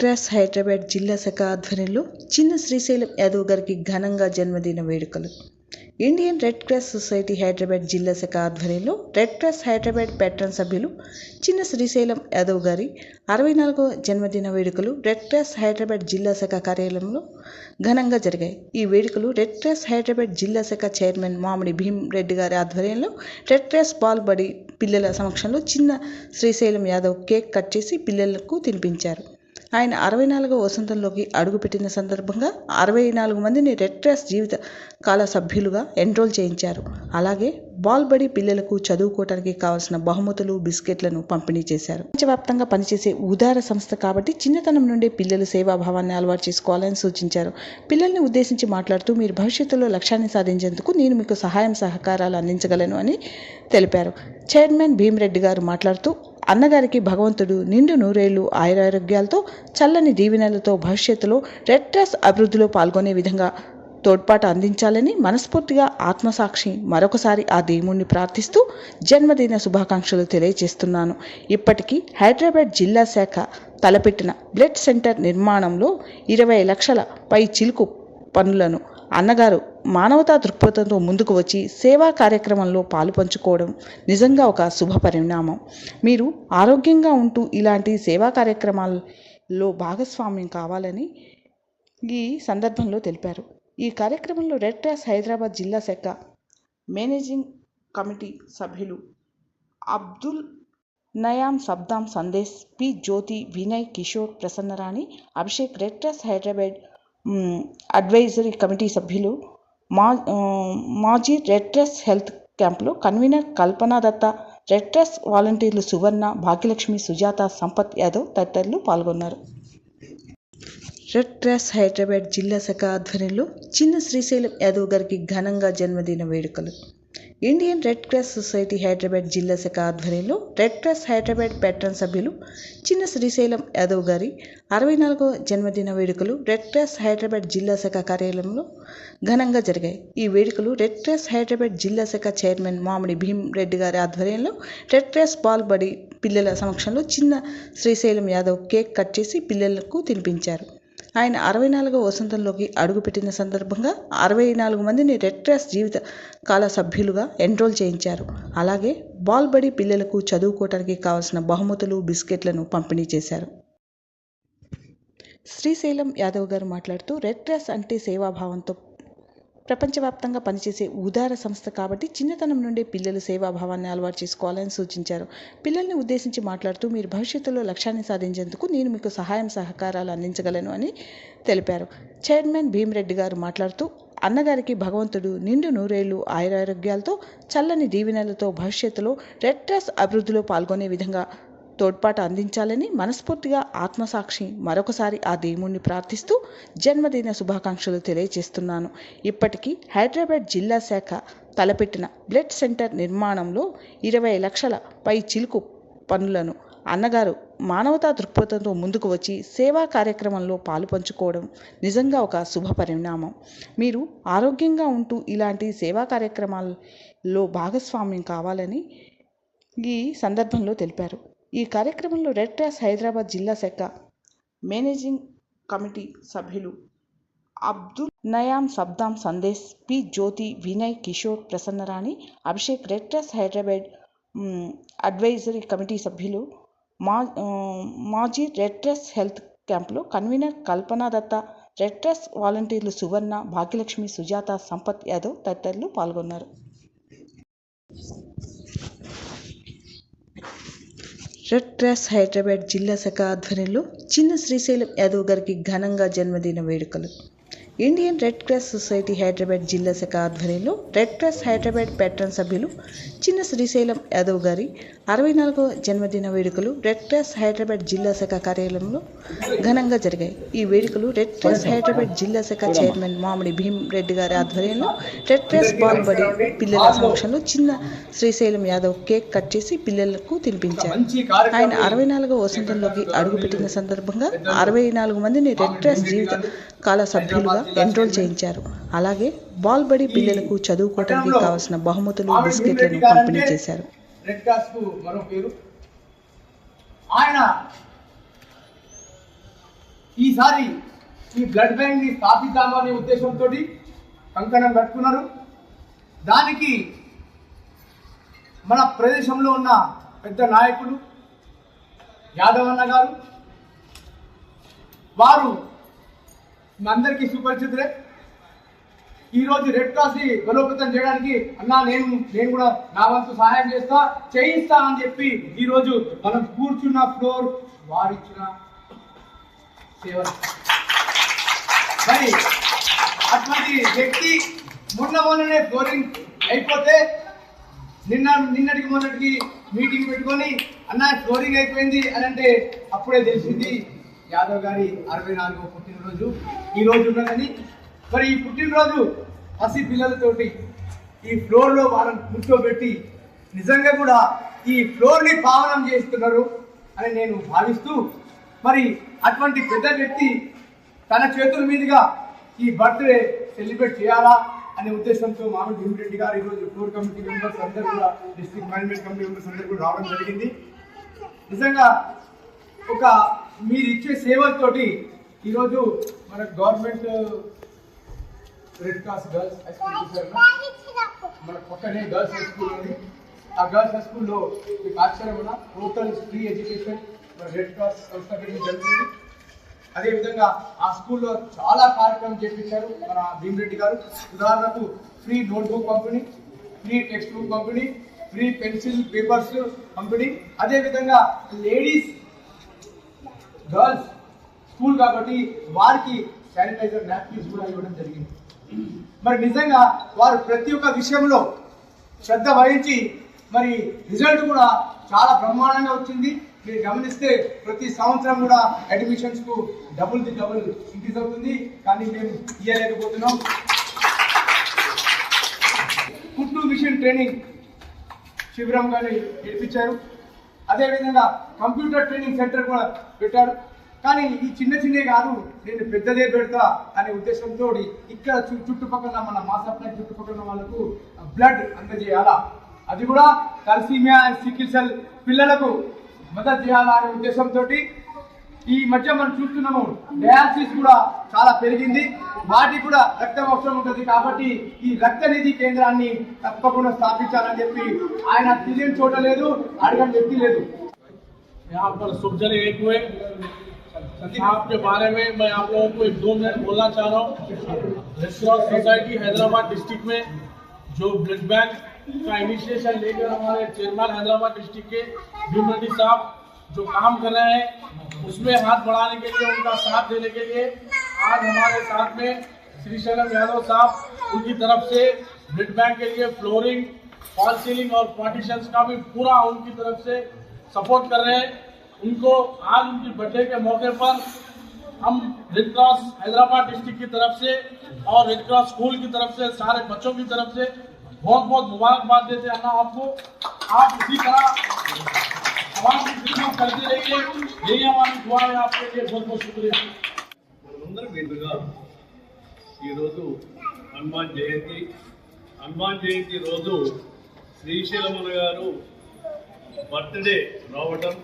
ట్రాస్ హైదరాబాద్ జిల్లా శాఖ ఆధ్వర్యంలో చిన్న శ్రీశైలం యాదవ్ గారికి ఘనంగా జన్మదిన వేడుకలు. Indian red cross society Hyderabad జిల్లా శాఖ ఆధ్వర్యంలో రెడ్ క్రాస్ హైదరాబాద్ ప్యాట్రన్ సభ్యులు చిన్న శ్రీశైలం యాదవ్ గారి 64వ జన్మదిన వేడుకలు రెడ్ క్రాస్ హైదరాబాద్ జిల్లా శాఖ కార్యాలయంలో ఘనంగా జరిగాయి. ఈ వేడుకలు రెడ్ క్రాస్ హైదరాబాద్ జిల్లా శాఖ చైర్మన్ మామిడి భీమ్ రెడ్డి గారి ఆధ్వర్యంలో రెడ్ క్రాస్ బాల్ బడి పిల్లల సమక్షంలో చిన్న శ్రీశైలం యాదవ్ కేక్ కట్ చేసి పిల్లలకు తినిపించారు. ఆయన 64వ వసంతంలోకి అడుగుపెట్టిన సందర్భంగా 64 మందిని రెడ్ క్రాస్ జీవిత కాల సభ్యులుగా ఎన్రోల్ చేయించారు. అలాగే బాల్ బడి పిల్లలకు చదువుకోవడానికి కావాల్సిన బహుమతులు, బిస్కెట్లను పంపిణీ చేశారు. ప్రపంచవ్యాప్తంగా పనిచేసే ఉదార సంస్థ కాబట్టి చిన్నతనం నుండే పిల్లలు సేవాభావాన్ని అలవాటు చేసుకోవాలని సూచించారు. పిల్లల్ని ఉద్దేశించి మాట్లాడుతూ, మీరు భవిష్యత్తులో లక్ష్యాన్ని సాధించేందుకు నేను మీకు సహకారాలు అందించగలను అని తెలిపారు. చైర్మన్ భీమరెడ్డి గారు మాట్లాడుతూ, అన్నగారికి భగవంతుడు నిండు నూరేళ్లు ఆయురారోగ్యాలతో, చల్లని దీవెనలతో భవిష్యత్తులో రెడ్ క్రాస్ అభివృద్ధిలో పాల్గొనే విధంగా తోడ్పాటు అందించాలని మనస్ఫూర్తిగా ఆత్మసాక్షి మరొకసారి ఆ దేవుణ్ణి ప్రార్థిస్తూ జన్మదిన శుభాకాంక్షలు తెలియజేస్తున్నాను. ఇప్పటికీ హైదరాబాద్ జిల్లా శాఖ తలపెట్టిన బ్లడ్ సెంటర్ నిర్మాణంలో 20 లక్షల పై చిలుకు పనులను అన్నగారు మానవతా దృక్పథంతో ముందుకు వచ్చి సేవా కార్యక్రమంలో పాలు పంచుకోవడం నిజంగా ఒక శుభ పరిణామం. మీరు ఆరోగ్యంగా ఉంటూ ఇలాంటి సేవా కార్యక్రమాల్లో భాగస్వామ్యం కావాలని ఈ సందర్భంలో తెలిపారు. ఈ కార్యక్రమంలో రెడ్ క్రాస్ హైదరాబాద్ జిల్లా శాఖ మేనేజింగ్ కమిటీ సభ్యులు అబ్దుల్ నయాం, సబ్దాం, Sandesh, P Jyothi, Vinay, Kishore, Prasannarani, Abhishek, red cross Hyderabad advisory committee సభ్యులు మాజీ రెడ్ క్రాస్ హెల్త్ క్యాంపులో convener Kalpana Datta, red cross వాలంటీర్లు సువర్ణ, భాగ్యలక్ష్మి, సుజాత, సంపత్ యాదవ్ తదితరులు పాల్గొన్నారు. రెడ్ క్రాస్ హైదరాబాద్ జిల్లా శాఖ ఆధ్వర్యంలో చిన్న శ్రీశైలం యాదవ్ గారికి ఘనంగా జన్మదిన వేడుకలు. Indian red cross society Hyderabad జిల్లా శాఖ ఆధ్వర్యంలో రెడ్ క్రాస్ హైదరాబాద్ ప్యాట్రన్ సభ్యులు చిన్న శ్రీశైలం యాదవ్ గారి 64వ జన్మదిన వేడుకలు రెడ్ క్రాస్ హైదరాబాద్ జిల్లా శాఖ కార్యాలయంలో ఘనంగా జరిగాయి. ఈ వేడుకలు రెడ్ క్రాస్ హైదరాబాద్ జిల్లా శాఖ చైర్మన్ మామిడి భీమ్ రెడ్డి గారి ఆధ్వర్యంలో రెడ్ క్రాస్ బాల్ బడి పిల్లల సమక్షంలో చిన్న శ్రీశైలం యాదవ్ కేక్ కట్ చేసి పిల్లలకు తినిపించారు. ఆయన 64వ వసంతంలోకి అడుగుపెట్టిన సందర్భంగా 64 మందిని రెడ్ క్రాస్ జీవిత కాల సభ్యులుగా ఎన్రోల్ చేయించారు. అలాగే బాల్ బడి పిల్లలకు చదువుకోవడానికి కావాల్సిన బహుమతులు, బిస్కెట్లను పంపిణీ చేశారు. శ్రీశైలం యాదవ్ గారు మాట్లాడుతూ, రెడ్ క్రాస్ అంటే సేవాభావంతో ప్రపంచవ్యాప్తంగా పనిచేసే ఉదార సంస్థ కాబట్టి చిన్నతనం నుండే పిల్లలు సేవాభావాన్ని అలవాటు చేసుకోవాలని సూచించారు. పిల్లల్ని ఉద్దేశించి మాట్లాడుతూ, మీరు భవిష్యత్తులో లక్ష్యాన్ని సాధించేందుకు నేను మీకు సహకారాలు అందించగలను అని తెలిపారు. చైర్మన్ భీమరెడ్డి గారు మాట్లాడుతూ, అన్నగారికి భగవంతుడు నిండు నూరేళ్లు ఆయురారోగ్యాలతో, చల్లని దీవెనలతో భవిష్యత్తులో రెడ్ క్రాస్ అభివృద్ధిలో పాల్గొనే విధంగా తోడ్పాటు అందించాలని మనస్ఫూర్తిగా ఆత్మసాక్షి మరొకసారి ఆ దేవుణ్ణి ప్రార్థిస్తూ జన్మదిన శుభాకాంక్షలు తెలియజేస్తున్నాను. ఇప్పటికీ హైదరాబాద్ జిల్లా శాఖ తలపెట్టిన బ్లడ్ సెంటర్ నిర్మాణంలో 20 లక్షల పై చిలుకు పనులను అన్నగారు మానవతా దృక్పథంతో ముందుకు వచ్చి సేవా కార్యక్రమంలో పాలు పంచుకోవడం నిజంగా ఒక శుభ పరిణామం. మీరు ఆరోగ్యంగా ఉంటూ ఇలాంటి సేవా కార్యక్రమాల్లో భాగస్వామ్యం కావాలని ఈ సందర్భంలో తెలిపారు. ఈ కార్యక్రమంలో రెడ్ క్రాస్ హైదరాబాద్ జిల్లా శాఖ మేనేజింగ్ కమిటీ సభ్యులు అబ్దుల్ నయాం, సబ్దాం, Sandesh, P Jyothi, Vinay, Kishore, Prasannarani, Abhishek, red cross Hyderabad advisory committee సభ్యులు మాజీ రెడ్ క్రాస్ హెల్త్ క్యాంపులో convener Kalpana Datta, red cross వాలంటీర్లు సువర్ణ, భాగ్యలక్ష్మి, సుజాత, సంపత్ యాదవ్ తదితరులు పాల్గొన్నారు. రెడ్ క్రాస్ హైదరాబాద్ జిల్లా శాఖ ఆధ్వర్యంలో చిన్న శ్రీశైలం యాదవ్ గారికి ఘనంగా జన్మదిన వేడుకలు. Indian red cross society Hyderabad జిల్లా శాఖ ఆధ్వర్యంలో రెడ్ క్రాస్ హైదరాబాద్ ప్యాట్రన్ సభ్యులు చిన్న శ్రీశైలం యాదవ్ గారి 64వ జన్మదిన వేడుకలు రెడ్ క్రాస్ హైదరాబాద్ జిల్లా శాఖ కార్యాలయంలో ఘనంగా జరిగాయి. ఈ వేడుకలు రెడ్ క్రాస్ హైదరాబాద్ జిల్లా శాఖ చైర్మన్ మామిడి భీమ్ రెడ్డి గారి ఆధ్వర్యంలో రెడ్ క్రాస్ బాల్ బడి పిల్లల సమక్షంలో చిన్న శ్రీశైలం యాదవ్ కేక్ కట్ చేసి పిల్లలకు తినిపించారు. ఆయన 64వ వసంతంలోకి అడుగుపెట్టిన సందర్భంగా 64 మందిని రెడ్ క్రాస్ జీవిత కాల సభ్యులుగా ఎన్రోల్ చేయించారు. అలాగే బాల్ బడి పిల్లలకు చదువుకోవడానికి కావాల్సిన బహుమతులు, బిస్కెట్లను పంపిణీ చేశారు. రెడ్ క్రాస్ కు మరో పేరు. ఆయన ఈసారి ఈ బ్లడ్ బ్యాంక్ ని స్థాపిద్దామనే ఉద్దేశంతో కంకణం కట్టుకున్నారు. దానికి మన ప్రదేశంలో ఉన్న పెద్ద నాయకులు యాదవన్న గారు, వారు అందరికీ సుపరిచితులే. ఈరోజు రెడ్ క్రాస్ ని బలోపేతం చేయడానికి అన్నా నేను కూడా నా వంతు సహాయం చేయిస్తా అని చెప్పి ఈరోజు మనం కూర్చున్న ఫ్లోర్ వారిచ్చిన సేవ. మరి అటువంటి వ్యక్తి మొన్ననే ఫ్లోరింగ్ అయిపోతే నిన్నటికి మొన్నటికి మీటింగ్ పెట్టుకొని అన్న ఫ్లోరింగ్ అయిపోయింది అని అంటే అప్పుడే తెలిసింది యాదవ్ గారి 64వ పుట్టినరోజు ఈ రోజు ఉన్నదని. మరి ఈ పుట్టినరోజు పసి పిల్లలతోటి ఈ ఫ్లోర్లో వాళ్ళని కూర్చోబెట్టి నిజంగా కూడా ఈ ఫ్లోర్ని పావనం చేస్తున్నారు అని నేను భావిస్తూ, మరి అటువంటి పెద్ద వ్యక్తి తన చేతుల మీదుగా ఈ బర్త్డే సెలబ్రేట్ చేయాలా అనే ఉద్దేశంతో మామిడి భీమిరెడ్డి గారు ఈరోజు ఫ్లోర్ కమిటీ మెంబర్స్ అందరూ కూడా, డిస్ట్రిక్ట్ మేనేజ్మెంట్ కమిటీ మెంబర్స్ అందరూ కూడా రావడం జరిగింది. నిజంగా ఒక మీరు ఇచ్చే సేవలతోటి ఈరోజు మన government red cross girls high school చూసారు, మన పక్కనే గర్ల్స్ హై స్కూల్ ఉంది. ఆ గర్ల్స్ హై స్కూల్లో మీకు ఆశ్చర్యం ఉన్న టోటల్ ఫ్రీ ఎడ్యుకేషన్ మన రెడ్ క్రాస్ సంస్థ జరుగుతుంది. అదేవిధంగా ఆ స్కూల్లో చాలా కార్యక్రమం చేపించారు మన భీమిరెడ్డి గారు. ఉదాహరణకు ఫ్రీ నోట్బుక్ పంపిణీ, ఫ్రీ టెక్స్ట్ బుక్ పంపిణీ, ఫ్రీ పెన్సిల్ పేపర్స్ పంపిణీ, అదేవిధంగా లేడీస్ గర్ల్స్ స్కూల్ కాబట్టి వారికి శానిటైజర్ నాప్కిన్స్ కూడా ఇవ్వడం జరిగింది. మరి నిజంగా వారు ప్రతి ఒక్క విషయంలో శ్రద్ధ వహించి మరి రిజల్ట్ కూడా చాలా బ్రహ్మాండంగా వచ్చింది. మీరు గమనిస్తే ప్రతి సంవత్సరం కూడా అడ్మిషన్స్ కు డబుల్ ఇంక్రీజ్ అవుతుంది, కానీ మేము ఇవ్వలేకపోతున్నాం. కుట్టు మిషన్ ట్రైనింగ్ శిబిరం కానీ నేర్పించారు. అదేవిధంగా కంప్యూటర్ ట్రైనింగ్ సెంటర్ కూడా పెట్టారు. కానీ ఈ చిన్నవి కాదు, నేను పెద్దదే పెడతా అనే ఉద్దేశంతో ఇక్కడ చుట్టుపక్కల మన మాసప్లై చుట్టుపక్కల వాళ్ళకు బ్లడ్ అందజేయాలా, అది కూడా తలసీమియా అండ్ సికిల్ సెల్ పిల్లలకు మద్దతు చేయాలా అనే ఉద్దేశంతో ఈ మధ్య మనం చూస్తున్నాము డయాలసిస్ కూడా చాలా పెరిగింది, వాటికి కూడా రక్తం అవసరం ఉంటుంది. కాబట్టి ఈ రక్త నిధి కేంద్రాన్ని తప్పకుండా స్థాపించాలని చెప్పి ఆయన తెలియని చోట లేదు, అడగని వ్యక్తి లేదు. यहाँ पर शुभ जन एक हुए आपके बारे में मैं आप लोगों को 1-2 मिनट बोलना चाह रहा हूँ. Red cross society Hyderabad district में जो ब्लड बैंक का इनिशिएशन लेकर हमारे चेयरमैन हैदराबाद डिस्ट्रिक्ट के भीमरेड्डी साहब जो काम कर रहे हैं उसमें हाथ बढ़ाने के लिए, उनका साथ देने के लिए आज हमारे साथ में श्री शैलम यादव साहब उनकी तरफ से ब्लड बैंक के लिए फ्लोरिंग, फॉल सीलिंग और पार्टीशंस का भी पूरा उनकी तरफ से सपोर्ट कर रहे हैं. उनको आज उनकी बर्थडे के मौके पर हम रेड क्रॉस हैदराबाद डिस्ट्रिक्ट की तरफ से और रेड क्रॉस स्कूल की तरफ से सारे बच्चों की तरफ से बहुत बहुत मुबारकबाद देते हैं. अन्ना आपको आप इसी तरह आवाम की खिदमत करते रहिए, यही हमारी दुआ है आपके लिए. बहुत बहुत शुक्रिया. హనుమాన్ జయంతి రోజు శ్రీశైలమన్న గారు బర్త్డే రావడం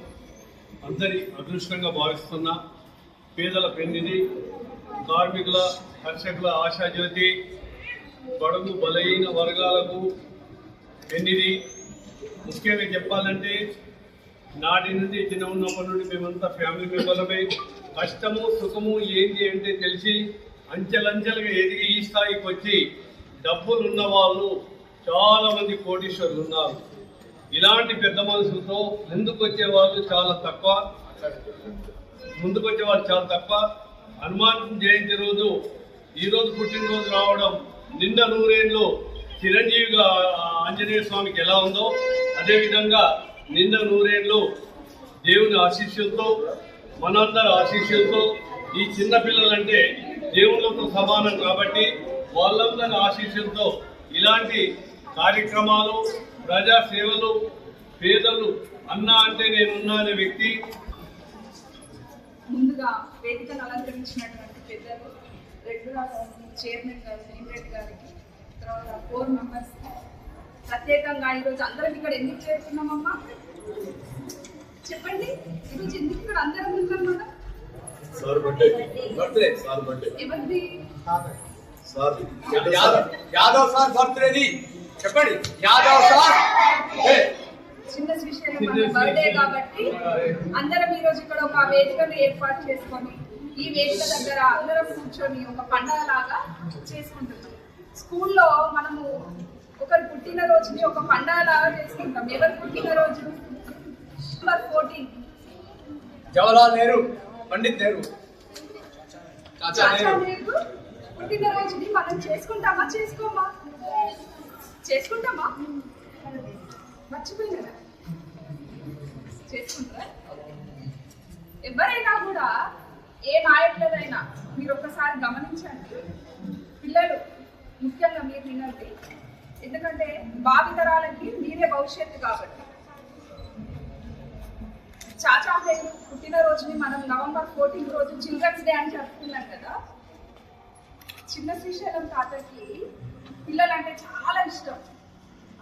అందరి అదృష్టంగా భావిస్తున్నా. పేదల పెన్నిధి, కార్మికుల కర్షకుల ఆశాజ్యోతి, బడుగు బలహీన వర్గాలకు పెన్నిధి. ముఖ్యంగా చెప్పాలంటే నాటి నుండి చిన్న ఉన్నప్పటి నుండి మేమంతా ఫ్యామిలీ మెంబర్లమే. కష్టము సుఖము ఏంటి అంటే తెలిసి అంచెలంచెలుగా ఎదిగి ఈ స్థాయికి వచ్చి డబ్బులు ఉన్న వాళ్ళు చాలామంది కోటీశ్వరులు ఉన్నారు. ఇలాంటి పెద్ద మనసులతో ముందుకొచ్చేవాళ్ళు చాలా తక్కువ. హనుమాన్ జయంతి రోజు ఈరోజు పుట్టినరోజు రావడం, నిండా నూరేళ్ళు చిరంజీవిగా ఆంజనేయ స్వామికి ఎలా ఉందో అదేవిధంగా నిండా నూరేళ్ళు దేవుని ఆశీస్సులతో, మనందరి ఆశీస్సులతో, ఈ చిన్నపిల్లలంటే దేవుళ్ళతో సమానం కాబట్టి వాళ్ళందరి ఆశీస్సులతో ఇలాంటి కార్యక్రమాలు, ప్రజా సేవలు, పేదలు అన్న అంటే నేనున్నా అనే వ్యక్తి. ముందుగా వేదికను అలంకరించినటువంటి పెద్దలు రెడ్ క్రాస్ చైర్మన్ గారు భీమిరెడ్డి గారికి, తర్వాత 4 మెంబర్స్ ప్రత్యేకంగా ఈరోజు అందరం ఇక్కడ ఎందుకు చేరుతున్నామమ్మా చెప్పండి? ఈరోజు ఎందుకు ఇక్కడ అందరం ఉన్నాం? Sir birthday birthday sir birthday ఎవరిది? సార్ యాదవ్ సార్ బర్త్డేది చెప్పండి. యాదవ్ సార్ చిన్న శ్రీశైలం బర్త్డే కాబట్టి అందరం ఈ రోజు ఇక్కడ ఒక వేదికను ఏర్పాటు చేసుకొని ఈ వేదిక దగ్గర అందరం కూర్చొని ఒక పండగ లాగా చేసుకుంటున్నాం. స్కూల్లో మనము ఒకరు పుట్టినరోజుని ఒక పండగ లాగా చేసుకుంటాం. ఎవరు పుట్టినరోజు? November 14 జవహర్లాల్ నెహ్రూ, పండిత్ నెహ్రూ, చాచా నెహ్రూ పుట్టినరోజుని మనం చేసుకుంటామా చేసుకోమా? చేసుకుంటామా? మర్చిపోయినా చేసుకుంటారా? ఎవరైనా కూడా ఏ నాయకులైనా మీరు ఒక్కసారి గమనించండి. పిల్లలు ముఖ్యంగా మీరు వినండి, ఎందుకంటే భావితరాలకి మీరే భవిష్యత్తు కాబట్టి. చాచా నెహ్రూ పుట్టినరోజుని మనం November 14 రోజు చిల్డ్రన్స్ డే అని జరుపుకున్నాం కదా. చిన్న శ్రీశైలం తాతకి పిల్లలంటే చాలా ఇష్టం.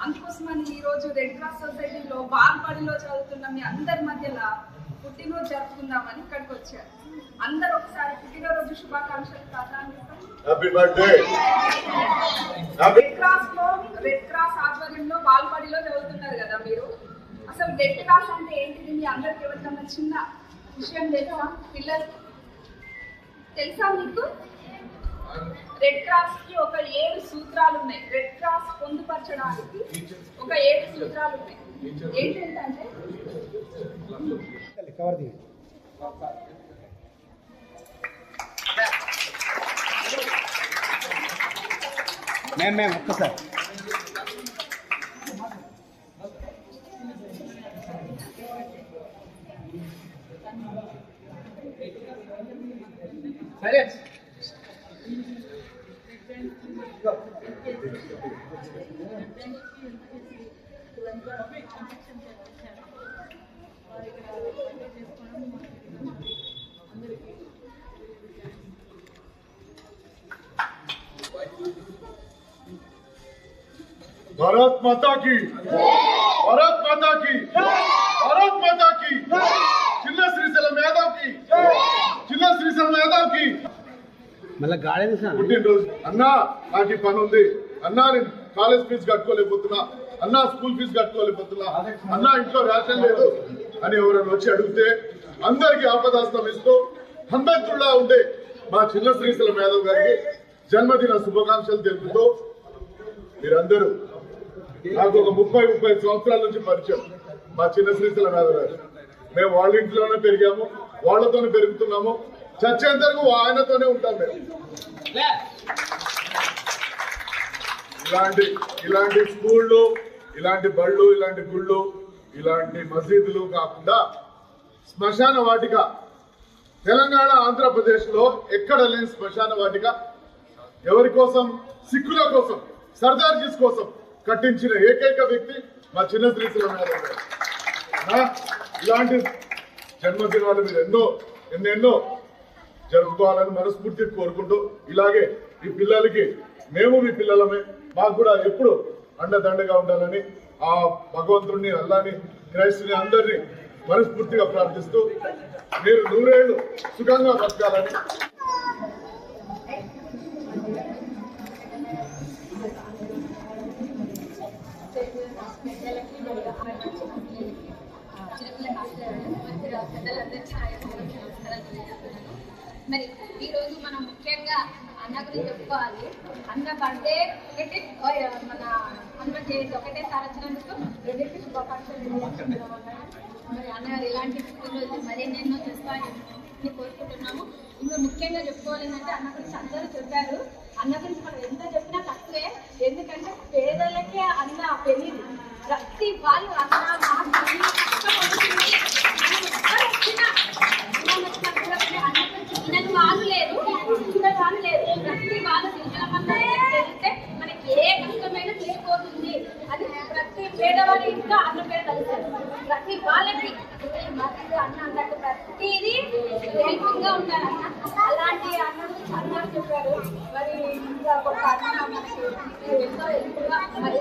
అందుకోసమని ఈరోజు రెడ్ క్రాస్ సొసైటీలో బాల్పడిలో చదువుతున్న మీ అందరి మధ్యలో పుట్టినరోజు జరుపుకుందామని ఇక్కడికి వచ్చారు. అందరూ ఒకసారి పుట్టినరోజు శుభాకాంక్షలు తాత అందిస్తాం. Happy birthday. రెడ్ క్రాస్ ఆధ్వర్యంలో బాల్పడిలో చదువుతున్నారు కదా మీరు. అసలు రెడ్ క్రాస్ అంటే ఏంటిది మీ అందరికి ఎవరికన్నా చిన్న విషయం తెలుసా? పిల్లలు తెలుసా మీకు? రెడ్ క్రాస్ కి ఒక 7 సూత్రాలు ఉన్నాయి. రెడ్ క్రాస్ పొందుపరచడానికి ఒక 7 సూత్రాలు ఉన్నాయి. ఏంటంటే మేము ఒక్కసారి సైలెన్స్. भारत माता की, भारत माता की, भारत माता की, చిన్న శ్రీశైలం యాదవ్ కి, చిన్న శ్రీశైలం యాదవ్ కి. మళ్ళీ గాడి పుట్టినరోజు అన్నా నాకు ఈ పని ఉంది అన్నా, నేను కాలేజ్ ఫీజు కట్టుకోలేకపోతున్నా అన్నా, స్కూల్ ఫీజు కట్టుకోలేకపోతున్నా అన్నా, ఇంట్లో రేషన్ లేదు అని ఎవరైనా వచ్చి అడిగితే అందరికీ ఆపదాస్తం ఇస్తూ హనుమంతుడిలా ఉండే మా చిన్న శ్రీశైలం యాదవ్ గారికి జన్మదిన శుభాకాంక్షలు తెలుపుతూ, మీరందరూ నాకు ఒక 30 సంవత్సరాల నుంచి పరిచయం మా చిన్న శ్రీశైలం యాదవ్ గారు. మేము వాళ్ళ ఇంట్లోనే పెరిగాము, వాళ్ళతోనే పెరుగుతున్నాము, చచ్చేంతరకు ఆయనతోనే ఉంటాం మేము. ఇలాంటి స్కూళ్ళు, ఇలాంటి బళ్ళు, ఇలాంటి గుళ్ళు, ఇలాంటి మసీదులు కాకుండా శ్మశాన వాటిక తెలంగాణ ఆంధ్రప్రదేశ్ లో ఎక్కడ లేని శ్మశాన వాటిక ఎవరి కోసం? సిక్కుల కోసం, సర్దార్జీస్ కోసం కట్టించిన ఏకైక వ్యక్తి మా చిన్న శ్రీశైలం యాదవ్ గారు. ఇలాంటి జన్మదినాలు మీరు ఎన్నెన్నో జరుపుకోవాలని మనస్ఫూర్తిగా కోరుకుంటూ, ఇలాగే ఈ పిల్లలకి మేము మీ పిల్లలమే, మాకు కూడా ఎప్పుడు అండదండగా ఉండాలని ఆ భగవంతుడిని, అల్లాని, క్రైస్తుని అందరినీ మనస్ఫూర్తిగా ప్రార్థిస్తూ మీరు 100 ఏళ్ళు సుఖంగా బతకాలని. మరి ఈరోజు మనం ముఖ్యంగా అన్న గురించి చెప్పుకోవాలి. అన్న బర్త్డే ఒకటి, మన హనుమంత్ జయంతి ఒకటే సారథినందుకు రెండింటి శుభాకాంక్షలు. మరి అన్న ఇలాంటి రోజు మరెన్నెన్నో చేస్తాయని కోరుకుంటున్నాము. ఇంకా ముఖ్యంగా చెప్పుకోవాలి అంటే అన్న గురించి అందరూ చెప్పారు. అన్న గురించి మనం ఎంత చెప్పినా తక్కువే, ఎందుకంటే పేదలకే అన్న పెళ్ళిది. ప్రతి వాళ్ళు అన్న వాళ్ళు లేరు, వాళ్ళు లేరు. ప్రతి వాళ్ళు వెళ్తే మనకి ఏ కష్టమైనా తీసుకోతుంది. అది ప్రతి పేదవారి ఇంకా అన్న పేరు కలుగుతారు. ప్రతి వాళ్ళకి అన్న అన్నట్టు ప్రతిదీ హెల్పింగ్ గా ఉంటారు అన్న. అలాంటి అన్న గురించి అన్నారు చెప్పారు. మరి ఇంకా ఒక అన్న మనకి ఎంతో హెల్ప్గా మరి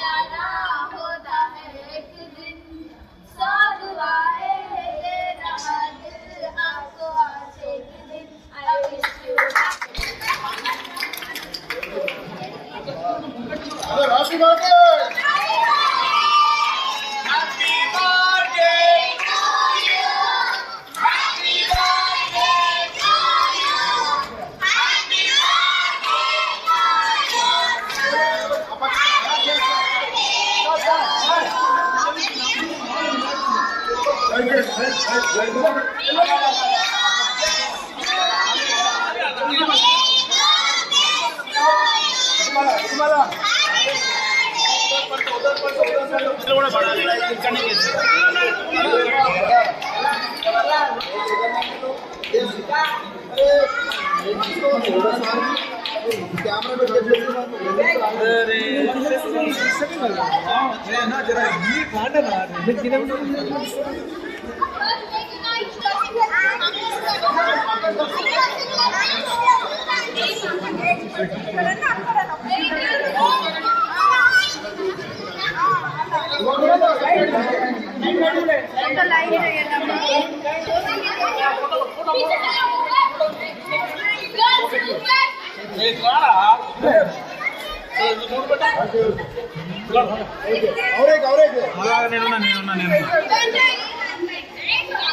जाना होता है एक दिन, सौ दुआएं दे रहा दिल आपको आज एक दिन। I wish you happy birthday.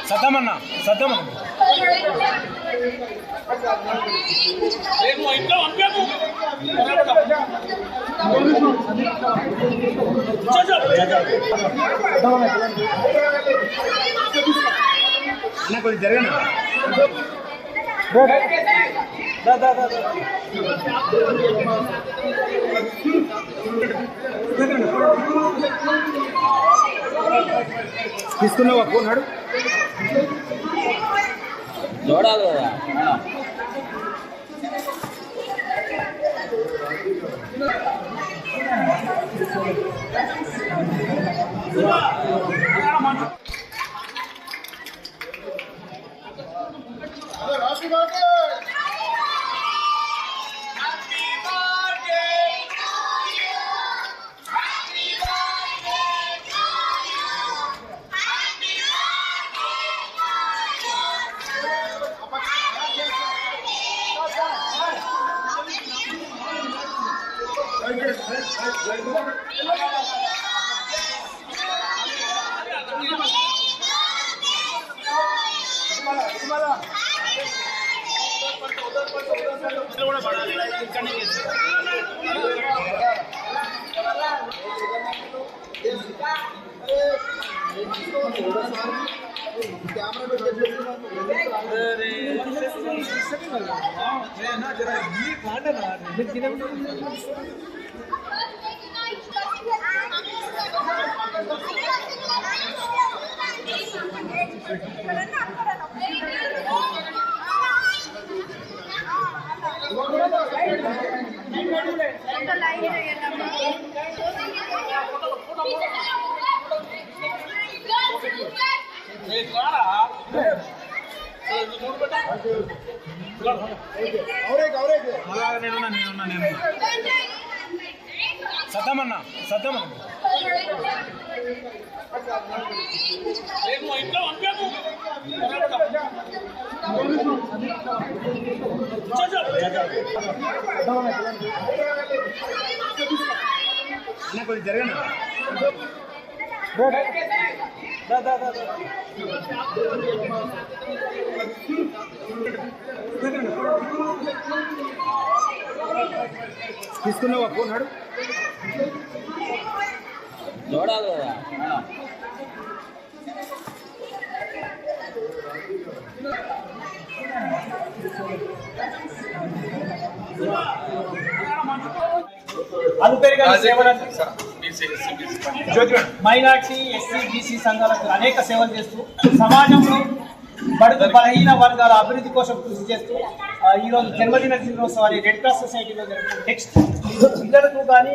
సద్దమన్నా కొంచెం జరగండి. తీసుకున్నావా ఫోన్ నాడు చూడాలి కదా. Happy birthday. సద్దమన్నా కొంచెం జరగండి. తీసుకున్నావా ఫోన్ నాడు చూడాలి కదా. మైనార్టీ ఎస్సీ బీసీ సంఘాలకు అనేక సేవలు చేస్తూ సమాజంలో బడుగు బలహీన వర్గాల అభివృద్ధి కోసం కృషి చేస్తూ ఈరోజు జన్మదిన దినోత్సవాన్ని రెడ్ క్రాస్ సొసైటీలో జరుగుతుంది. నెక్స్ట్ పిల్లలకు కానీ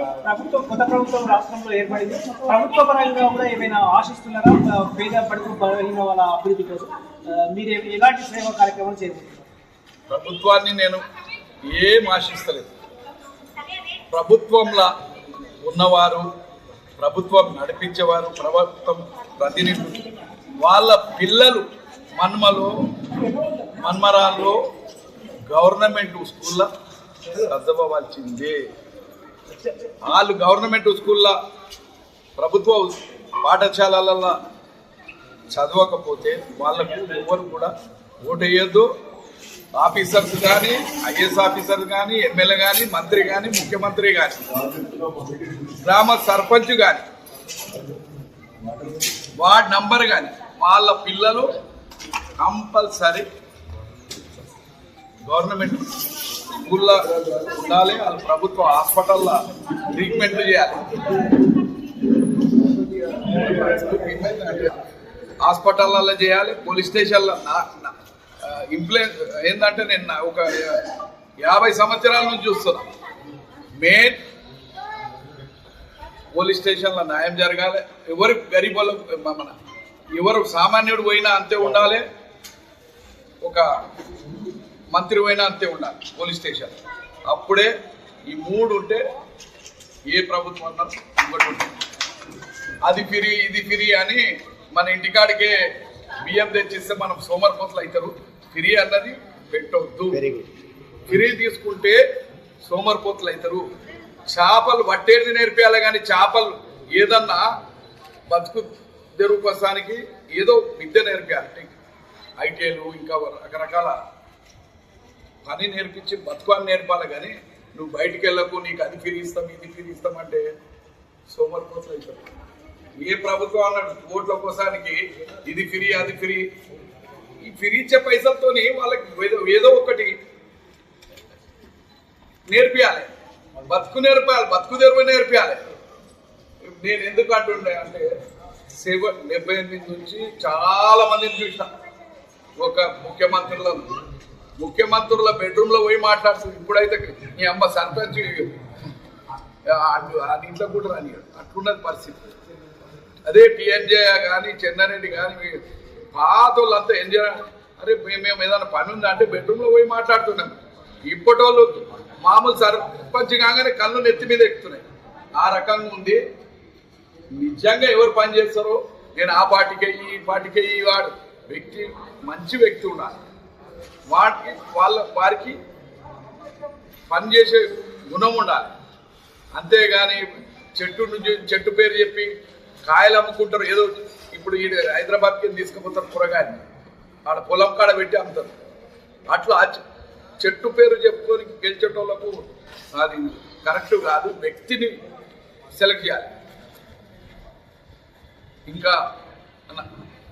కొత్త ప్రభుత్వం రాష్ట్రంలో ఏర్పడింది. ప్రభుత్వ పరంగా కూడా ఏమైనా ఆశిస్తున్నారా? పేద బడుగు బలహీన వాళ్ళ అభివృద్ధి కోసం మీరు ఎలాంటి సేవా కార్యక్రమాలు చేస్తున్నారు? ప్రభుత్వాన్ని నేను ఏం ఆశిస్తలేదు. ప్రభుత్వంలో ఉన్నవారు ప్రభుత్వం నడిపించేవారు, ప్రభుత్వం ప్రతినిధులు, వాళ్ళ పిల్లలు మన్మరాల్లో గవర్నమెంట్ స్కూల్లో చదవవలసిందే. వాళ్ళు గవర్నమెంట్ స్కూల్లో ప్రభుత్వ పాఠశాలలలో చదవకపోతే వాళ్ళకు ఎవరు కూడా ఓటు వేయద్దు. ఆఫీసర్స్ కానీ, ఐఏఎస్ ఆఫీసర్స్ కానీ, ఎమ్మెల్యే కానీ, మంత్రి కానీ, ముఖ్యమంత్రి కానీ, గ్రామ సర్పంచ్ కానీ, వార్డ్ నంబర్ కానీ, వాళ్ళ పిల్లలు కంపల్సరీ గవర్నమెంట్ స్కూల్లో ఉండాలి. వాళ్ళ ప్రభుత్వ హాస్పిటల్లో ట్రీట్మెంట్లు చేయాలి. హాస్పిటల్లో చేయాలి, పోలీస్ స్టేషన్లో ఇంప్లూయెన్స్ ఏంటంటే నేను ఒక 50 సంవత్సరాల నుంచి చూస్తున్నా. మెయిన్ పోలీస్ స్టేషన్లో న్యాయం జరగాలి. ఎవరు గరీబ్ మన ఎవరు సామాన్యుడు పోయినా అంతే ఉండాలి, ఒక మంత్రి పోయినా అంతే ఉండాలి పోలీస్ స్టేషన్. అప్పుడే ఈ 3 ఉంటే ఏ ప్రభుత్వం అన్నా ఇంకోటి ఉంటుంది. అది ఫిరీ ఇది ఫిరీ అని మన ఇంటికాడికే బియ్యం తెచ్చిస్తే మనం సోమరిపోతులు అవుతారు. ఫిరీ అన్నది పెట్టవద్దు. ఫిరీ తీసుకుంటే సోమరిపోతులు అవుతారు. చేపలు పట్టేది నేర్పియాలి కానీ చేపలు ఏదన్నా బతుకు తెరువు కోసానికి ఏదో విద్య నేర్పియాలి. ఐటీఐలు ఇంకా రకరకాల పని నేర్పించి బతుకాన్ని నేర్పాలి కానీ నువ్వు బయటికి వెళ్ళకు, నీకు అది ఫిరీ ఇస్తాం ఇది ఫిరీ ఇస్తామంటే సోమరిపోతులు అవుతారు. ఏ ప్రభుత్వం అన్నాడు ఓట్ల కోసానికి ఇది ఫ్రీ అది ఫ్రీ. ఈ ఫ్రీ ఇచ్చే పైసలతోని వాళ్ళకి ఏదో ఒకటి నేర్పియాలి, బతుకు నేర్పాలి, బతుకు తెరువు నేర్పియాలి. నేను ఎందుకు అంటుండే అంటే 78 నుంచి చాలా మందిని చూసిన. ఒక ముఖ్యమంత్రుల బెడ్రూమ్లో పోయి మాట్లాడుతుంది. ఇప్పుడైతే మీ అమ్మ సర్పంచ్ ఇంట్లో కూడా రానియాడు, అట్లున్నది పరిస్థితి. అదే టీఎన్జే కానీ చెన్నారెడ్డి కానీ పాత వాళ్ళంతా ఎంజాయ్. అరే మేము ఏదైనా పని ఉందా అంటే బెడ్రూమ్లో పోయి మాట్లాడుతున్నాం. ఇప్పటి వాళ్ళు మామూలు సర్పంచ్ కాగానే కళ్ళు నెత్తి మీద ఎక్కుతున్నాయి. ఆ రకంగా ఉంది. నిజంగా ఎవరు పని చేస్తారో నేను ఆ పార్టీకి ఈ పార్టీకి వాడు వ్యక్తి మంచి వ్యక్తి ఉండాలి. వారికి పనిచేసే గుణం ఉండాలి. అంతేగాని చెట్టు పేరు చెప్పి కాయలు అమ్ముకుంటారు. ఏదో ఇప్పుడు ఈ హైదరాబాద్కి తీసుకుపోతారు కూరగాయలు, ఆడ పొలం కాడ పెట్టి అమ్ముతారు. అట్లా చెట్టు పేరు చెప్పుకొని గెలిచేటోళ్ళకు అది కరెక్ట్ కాదు. వ్యక్తిని సెలెక్ట్ చేయాలి. ఇంకా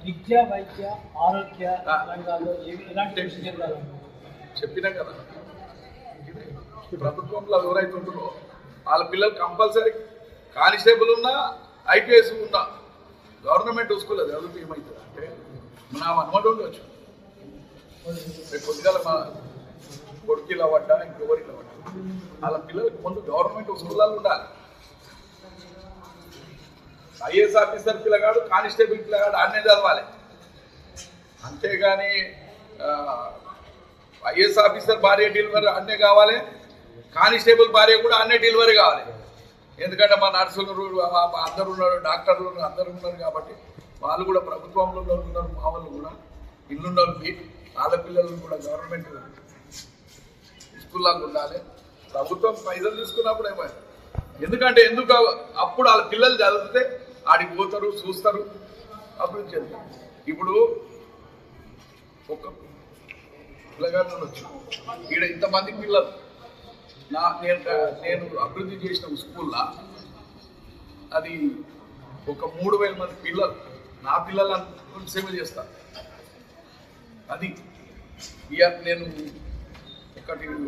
విద్య, వైద్య, ఆరోగ్య రంగాల్లో ఎలాంటి చెప్పినా కదా, ప్రభుత్వంలో ఎవరైతే ఉంటుందో వాళ్ళ పిల్లలు కంపల్సరీ కానిస్టేబుల్ ఉన్నా ఐపీఎస్ ఉన్నా గవర్నమెంట్ స్కూల్ అది చదివితే ఏమవుతుంది అంటే నా అనుమతి ఉండవచ్చు. రేపు పొద్దుగాల మా కొడుకు ఇలా పడ్డా ఇంకెవరికి ఇలా పడ్డా వాళ్ళ పిల్లలకి ముందు గవర్నమెంట్ స్కూళ్ళలో ఉండాలి. ఐఏఎస్ ఆఫీసర్ పిల్లగాడు కానిస్టేబుల్ పిల్లగాడు ఆడనే చదవాలి. అంతేగాని ఐఏఎస్ ఆఫీసర్ భార్య డెలివరీ ఆడనే కావాలి, కానిస్టేబుల్ భార్య కూడా ఆడనే డెలివరీ కావాలి. ఎందుకంటే మా నర్సులు అందరు ఉన్నారు, డాక్టర్లు అందరు ఉన్నారు కాబట్టి వాళ్ళు కూడా ప్రభుత్వంలో ఉన్నారు. మా వాళ్ళు కూడా ఇల్లున్నోళ్ళకి వాళ్ళ పిల్లలు కూడా గవర్నమెంట్ స్కూళ్ళలో ఉండాలి. ప్రభుత్వం పైసలు తీసుకున్నప్పుడు ఏమైనా ఎందుకంటే అప్పుడు వాళ్ళ పిల్లలు చదివితే ఆడికి పోతారు, చూస్తారు, అభివృద్ధి చెందుతారు. ఇప్పుడు ఒక పిల్లగాడు వచ్చు ఈడ ఇంతమంది పిల్లలు నేను అభివృద్ధి చేసిన స్కూల్లో అది ఒక 3000 మంది పిల్లలు నా పిల్లలను సేవ చేస్తాను. అది నేను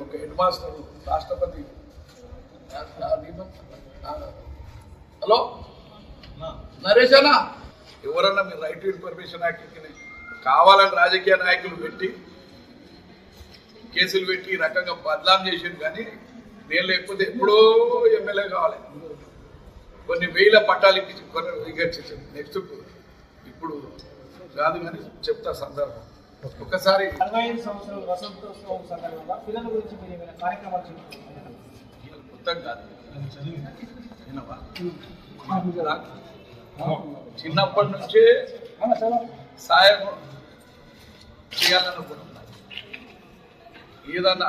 ఒక హెడ్ మాస్టర్ రాష్ట్రపతి హలో నరేష్ అన్న ఎవరన్నా మీరు రైట్ టు ఇన్ఫర్మేషన్ యాక్ట్ కావాలని రాజకీయ నాయకులు పెట్టి కేసులు పెట్టి ఈ రకంగా బదలాం చేసింది. కానీ నేను లేకపోతే ఎప్పుడో ఎమ్మెల్యే కావాలి, కొన్ని వేల పట్టాలు ఇప్పించి కొన్ని నెక్స్ట్ ఇప్పుడు కాదు కానీ చెప్తా సందర్భం. ఒకసారి 65 సంవత్సరాల వసంతోత్సవం సందర్భంగా పిల్లల గురించి మీరు ఏమైనా కార్యక్రమాలు చేస్తున్నారు? మొత్తం కాదు చిన్నప్పటి నుంచే సాయం చేయాలనుకున్నాం, ఏదన్నా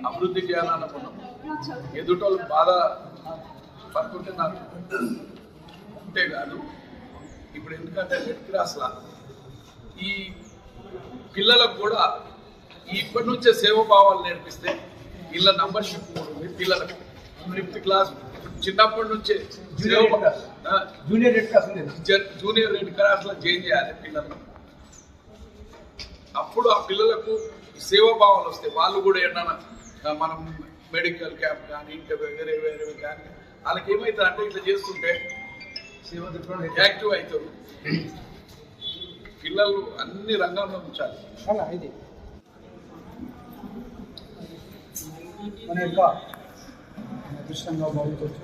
అభివృద్ధి చేయాలనుకున్నాం. ఎదుటోళ్ళు బాధ పడుతుంటే నాకు అంతే కాదు. ఇప్పుడు ఎందుకంటే రెడ్ క్రాస్లా ఈ పిల్లలకు కూడా ఇప్పటి నుంచే సేవభావాలు నేర్పిస్తే ఇళ్ళ నంబర్షిప్ ఉంటుంది. పిల్లలకు 5th క్లాస్ చిన్నప్పటి నుంచే junior red cross junior red cross లో జాయిన్ చేయాలి పిల్లలు. అప్పుడు ఆ పిల్లలకు సేవాభావాలు వస్తాయి. వాళ్ళు కూడా ఏమన్నా మనం మెడికల్ క్యాంప్ కానీ ఇంకా వేరే వేరే కానీ వాళ్ళకి ఏమవుతుంది అంటే ఇట్లా చేస్తుంటే యాక్టివ్ అవుతారు. పిల్లలు అన్ని రంగాల్లో ఉంచాలి. ఇది మన యొక్క అదృష్టంగా భావించవచ్చు.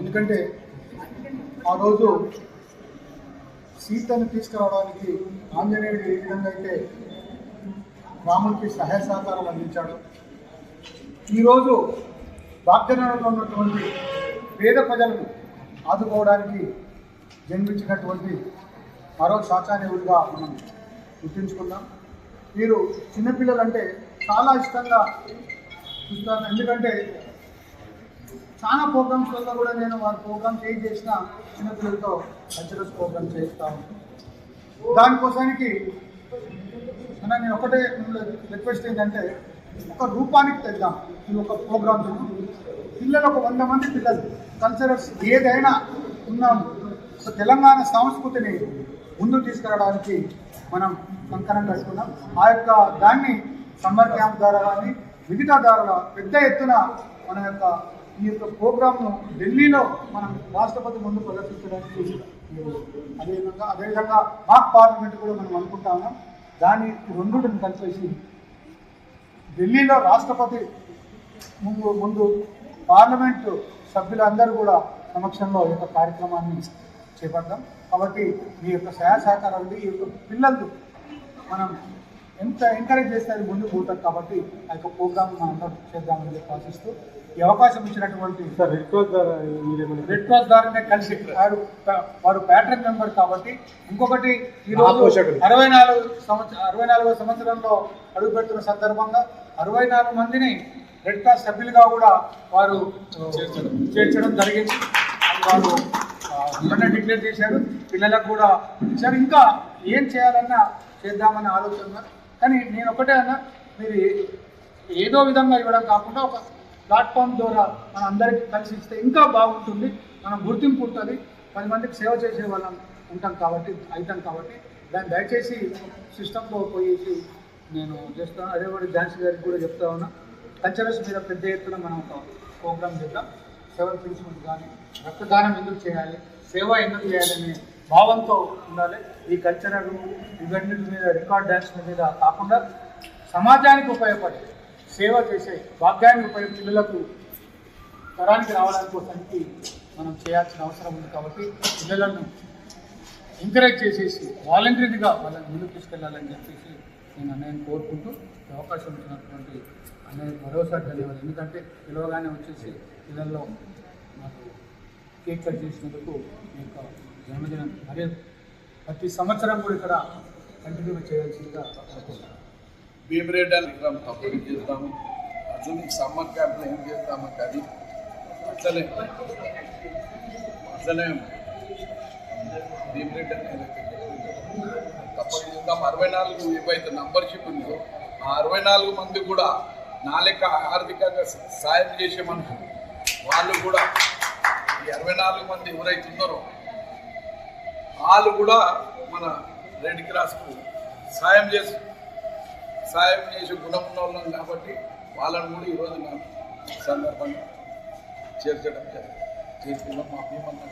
ఎందుకంటే ఆ రోజు సీతను తీసుకురావడానికి ఆంజనేయుడు ఏ విధంగా అయితే రాముడికి సహాయ సహకారాలు అందించాడు, ఈరోజు భాగ్యనగరంలో ఉన్నటువంటి పేద ప్రజలను ఆదుకోవడానికి జన్మించినటువంటి మరో శాచానేవుడిగా మనం గుర్తుంచుకుందాం. మీరు చిన్నపిల్లలంటే చాలా ఇష్టంగా చూస్తాను. ఎందుకంటే చాలా ప్రోగ్రామ్స్లలో కూడా నేను వారి ప్రోగ్రామ్స్ ఏం చేసినా చిన్నపిల్లలతో కల్చరల్స్ ప్రోగ్రామ్ చేస్తాను. దానికోసానికి నేను ఒకటే రిక్వెస్ట్ ఏంటంటే ఒక రూపానికి తెద్దాం ఈ ఒక ప్రోగ్రామ్. పిల్లలు ఒక 100 మంది పిల్లలు కల్చరల్స్ ఏదైనా ఉన్నాం, ఒక తెలంగాణ సంస్కృతిని ముందుకు తీసుకురావడానికి మనం కంకణం కట్టుకున్నాం. ఆ యొక్క దాన్ని సమ్మర్ క్యాంప్ ద్వారా కానీ మిగతా ద్వారా పెద్ద ఎత్తున మన యొక్క ఈ యొక్క ప్రోగ్రామ్ను ఢిల్లీలో మనం రాష్ట్రపతి ముందు ప్రదర్శించడానికి అదేవిధంగా మాక్ పార్లమెంట్ కూడా మనం అనుకుంటా ఉన్నాం. దాన్ని రెండుని కలిపేసి ఢిల్లీలో రాష్ట్రపతి ముందు పార్లమెంటు సభ్యులందరూ కూడా సమక్షంలో ఈ యొక్క కార్యక్రమాన్ని చేపడతాం. కాబట్టి మీ యొక్క సహాయ సహకారాలు ఈ యొక్క పిల్లలు మనం ఎంత ఎంకరేజ్ చేస్తే అది ముందుకు పోతారు. కాబట్టి ఆ యొక్క ప్రోగ్రామ్ మనం అందరూ చేద్దామని చెప్పి ఆశిస్తూ ఈ అవకాశం ఇచ్చినటువంటి రెడ్ క్రాస్ ద్వారానే కలిసి వారు ప్యాటర్న్ మెంబర్. కాబట్టి ఇంకొకటి ఈరోజు 64వ సంవత్సరంలో అడుగుపెడుతున్న సందర్భంగా 64 మందిని రెడ్ క్రాస్ సభ్యులుగా కూడా వారు చేర్చడం జరిగింది. వారు డిక్లేర్ చేశారు, పిల్లలకు కూడా ఇచ్చారు. ఇంకా ఏం చేయాలన్నా చేద్దామని ఆలోచన. కానీ నేను ఒకటే అన్నా, మీరు ఏదో విధంగా ఇవ్వడం కాకుండా ఒక ప్లాట్ఫామ్ ద్వారా మన అందరికీ కలిసి ఇస్తే ఇంకా బాగుంటుంది. మనం గుర్తింపు ఉంటుంది, 10 మందికి సేవ చేసే వాళ్ళం అవుతాం కాబట్టి దాన్ని దయచేసి సిస్టంలో పోయేసి నేను చేస్తాను. అదే కూడా ఝాన్సీ గారికి కూడా చెప్తా ఉన్నా, కల్చరల్స్ మీద పెద్ద ఎత్తున మనం ఒక ప్రోగ్రామ్ చేద్దాం. సేవలు పెంచుకుంటూ కానీ రక్తదానం ఎందుకు చేయాలి, సేవ ఎందుకు చేయాలనే భావంతో ఉండాలి. ఈ కల్చరల్ ఇవన్నిటి మీద రికార్డ్ డ్యాన్స్ మీద కాకుండా సమాజానికి ఉపయోగపడే సేవ చేసే భాగ్యానికి ఉపయోగ పిల్లలకు తరానికి రావడానికి కోసానికి మనం చేయాల్సిన అవసరం ఉంది. కాబట్టి పిల్లలను ఎంకరేజ్ చేసేసి వాలంటరీగా వాళ్ళని ముందుకు తీసుకెళ్లాలని చెప్పేసి నేను అన్నయ్యని కోరుకుంటూ అవకాశం ఇచ్చినటువంటి అన్నయ్య మరోసారి ధన్యవాదాలు. ఎందుకంటే పిలవగానే వచ్చేసి పిల్లల్లో నాకు కేక్ కట్ చేసినందుకు మీ యొక్క జన్మదినం మరియు ప్రతి సంవత్సరం కూడా ఇక్కడ కంటిన్యూ చేయాల్సిందిగా అనుకుంటున్నాను. భీమిరెడ్డి అని తప్పని చేస్తాము, అట్లనే సమ్మర్ క్యాంప్లో ఏం చేస్తాము కానీ అట్లనే భీమిరెడ్డి అని తప్పని చేద్దాం. 64 ఏవైతే నంబర్షిప్ ఉందో ఆ 64 మంది కూడా నా లెక్క ఆర్థికంగా సాయం చేసే మనుషులు వాళ్ళు కూడా ఈ 64 మంది ఎవరైతే ఉన్నారో వాళ్ళు కూడా మన రెడ్ క్రాస్కు సాయం చేసే గుణం ఉన్న వాళ్ళం కాబట్టి వాళ్ళని కూడా ఈరోజు నాకు సందర్భంగా చేర్చడం చేసుకున్నాం. మా భీమన్న